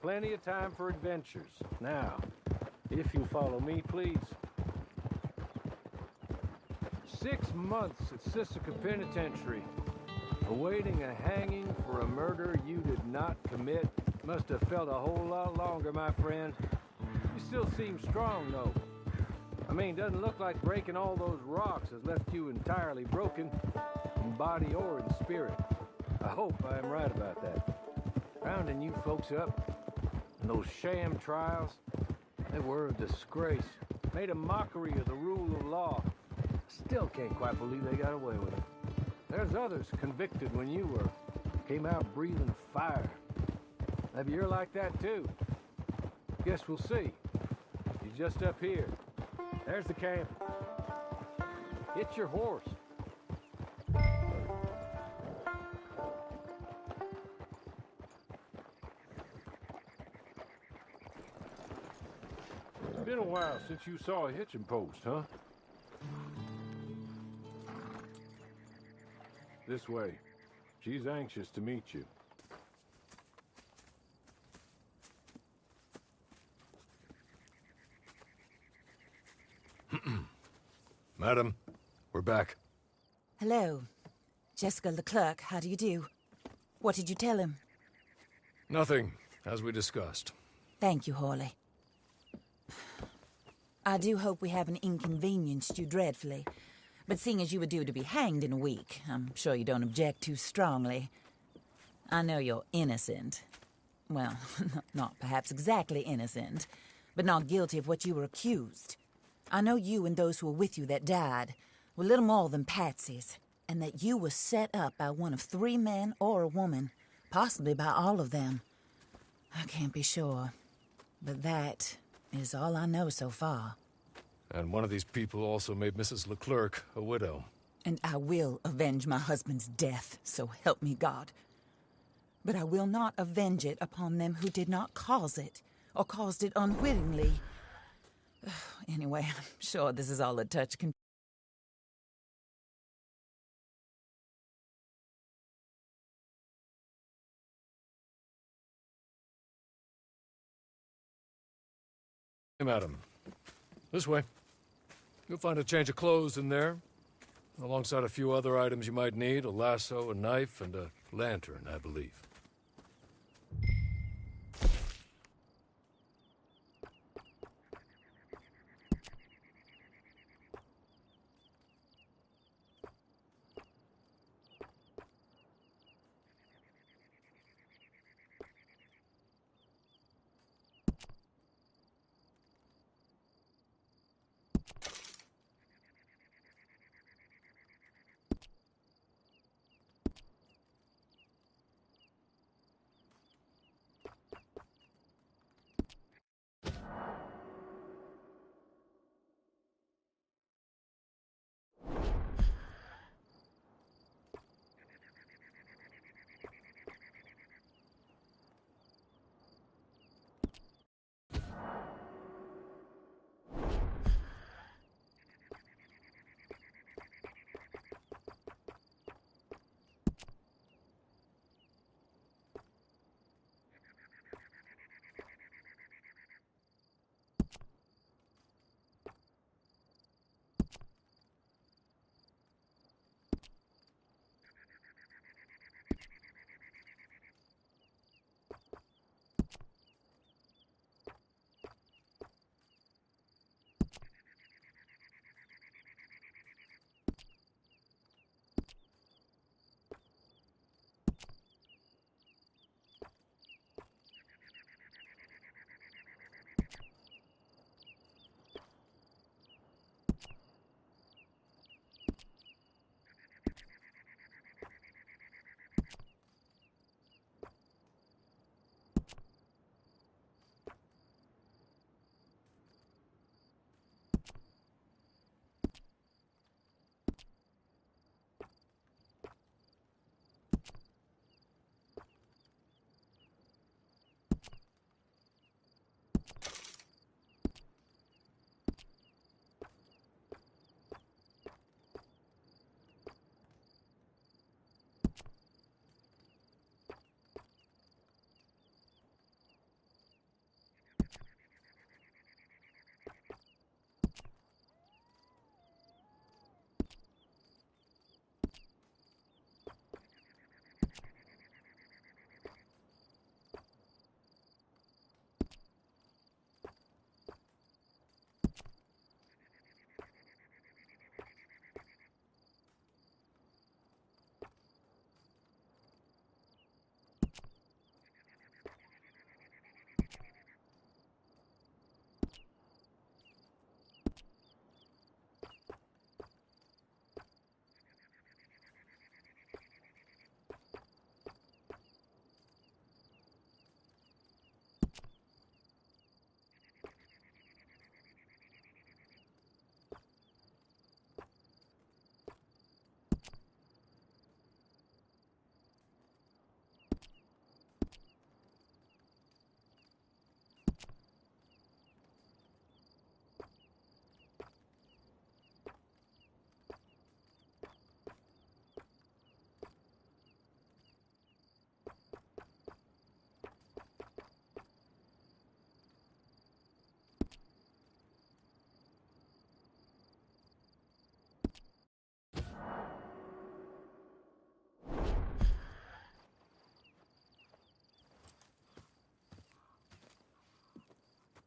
plenty of time for adventures. Now, if you'll follow me, please. 6 months at Sisika Penitentiary, awaiting a hanging for a murder you did not commit. Must have felt a whole lot longer, my friend. You still seem strong, though. I mean, doesn't look like breaking all those rocks has left you entirely broken, in body or in spirit. I hope I am right about that. Rounding you folks up, and those sham trials, they were a disgrace. Made a mockery of the rule of law. Still can't quite believe they got away with it. There's others convicted when you were. Came out breathing fire. Maybe you're like that too. Guess we'll see. He's just up here. There's the camp. Hit your horse. It's been a while since you saw a hitching post, huh? This way. She's anxious to meet you. Madam, we're back. Hello. Jessica Leclerc, how do you do? What did you tell him? Nothing, as we discussed. Thank you, Hawley. I do hope we haven't inconvenienced you dreadfully. But seeing as you were due to be hanged in a week, I'm sure you don't object too strongly. I know you're innocent. Well, not perhaps exactly innocent, but not guilty of what you were accused. I know you and those who were with you that died were little more than patsies, and that you were set up by one of 3 men or a woman, possibly by all of them. I can't be sure, but that is all I know so far. And one of these people also made Mrs. Leclerc a widow. And I will avenge my husband's death, so help me God. But I will not avenge it upon them who did not cause it, or caused it unwittingly. Anyway, I'm sure this is all a touch confusing. Hey, madam. This way. You'll find a change of clothes in there, alongside a few other items you might need, a lasso, a knife, and a lantern, I believe.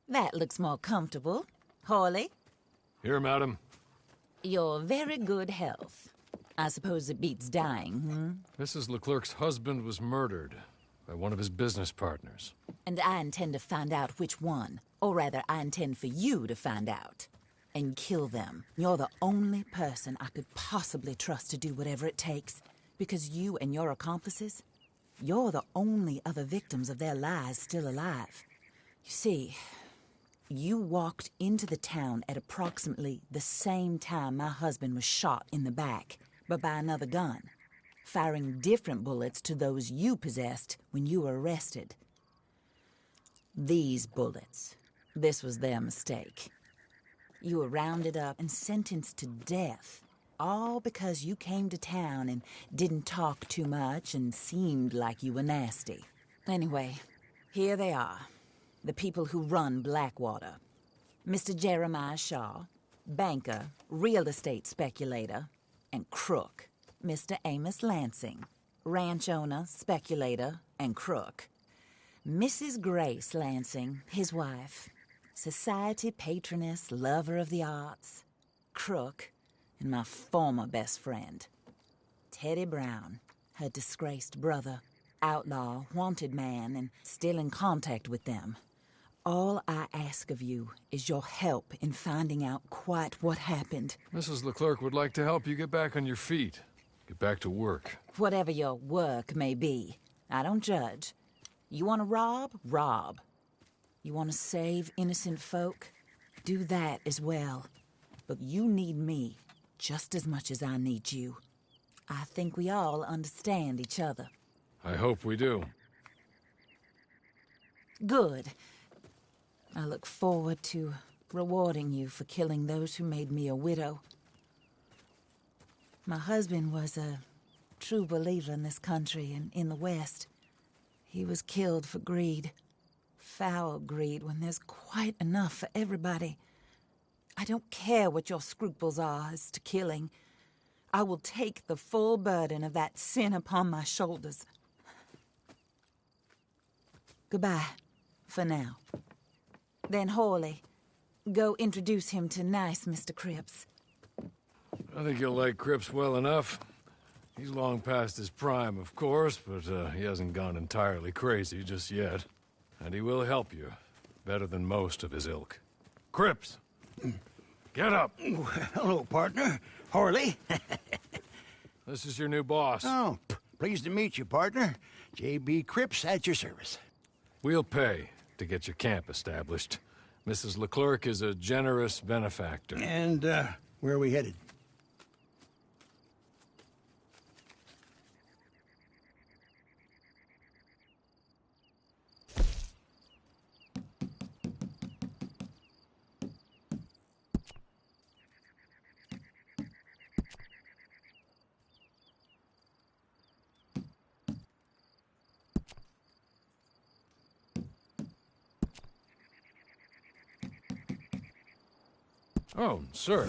That looks more comfortable. Hawley, Here, madam. your very good health. I suppose it beats dying, Mrs. Leclerc's husband was murdered by one of his business partners. And I intend to find out which one. Or rather, I intend for you to find out. And kill them. You're the only person I could possibly trust to do whatever it takes. Because you and your accomplices, you're the only other victims of their lies still alive. You see, you walked into the town at approximately the same time my husband was shot in the back, but by another gun, firing different bullets to those you possessed when you were arrested. These bullets, this was their mistake. You were rounded up and sentenced to death, all because you came to town and didn't talk too much and seemed like you were nasty. Anyway, here they are, the people who run Blackwater. Mr. Jeremiah Shaw, banker, real estate speculator, and crook. Mr. Amos Lansing, ranch owner, speculator, and crook. Mrs. Grace Lansing, his wife, society patroness, lover of the arts, crook, and my former best friend. Teddy Brown, her disgraced brother, outlaw, wanted man, and still in contact with them. All I ask of you is your help in finding out quite what happened. Mrs. Leclerc would like to help you get back on your feet. Get back to work. Whatever your work may be, I don't judge. You want to rob? Rob. You want to save innocent folk? Do that as well. But you need me just as much as I need you. I think we all understand each other. I hope we do. Good. I look forward to rewarding you for killing those who made me a widow. My husband was a true believer in this country and in the West. He was killed for greed. Foul greed when there's quite enough for everybody. I don't care what your scruples are as to killing. I will take the full burden of that sin upon my shoulders. Goodbye, for now. Then Hawley, go introduce him to nice Mr. Cripps. I think you'll like Cripps well enough. He's long past his prime, of course, but he hasn't gone entirely crazy just yet. And he will help you, better than most of his ilk. Cripps! Get up! Hello, partner. Harley. This is your new boss. Oh, pleased to meet you, partner. J.B. Cripps at your service. We'll pay to get your camp established. Mrs. Leclerc is a generous benefactor. And, where are we headed? Oh, sir.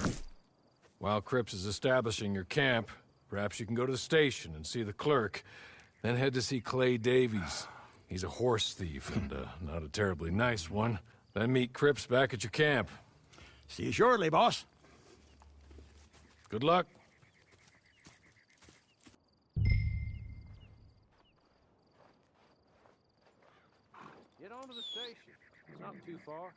While Cripps is establishing your camp, perhaps you can go to the station and see the clerk, then head to see Clay Davies. He's a horse thief, and not a terribly nice one. Then meet Cripps back at your camp. See you shortly, boss. Good luck. Get on to the station. It's not too far.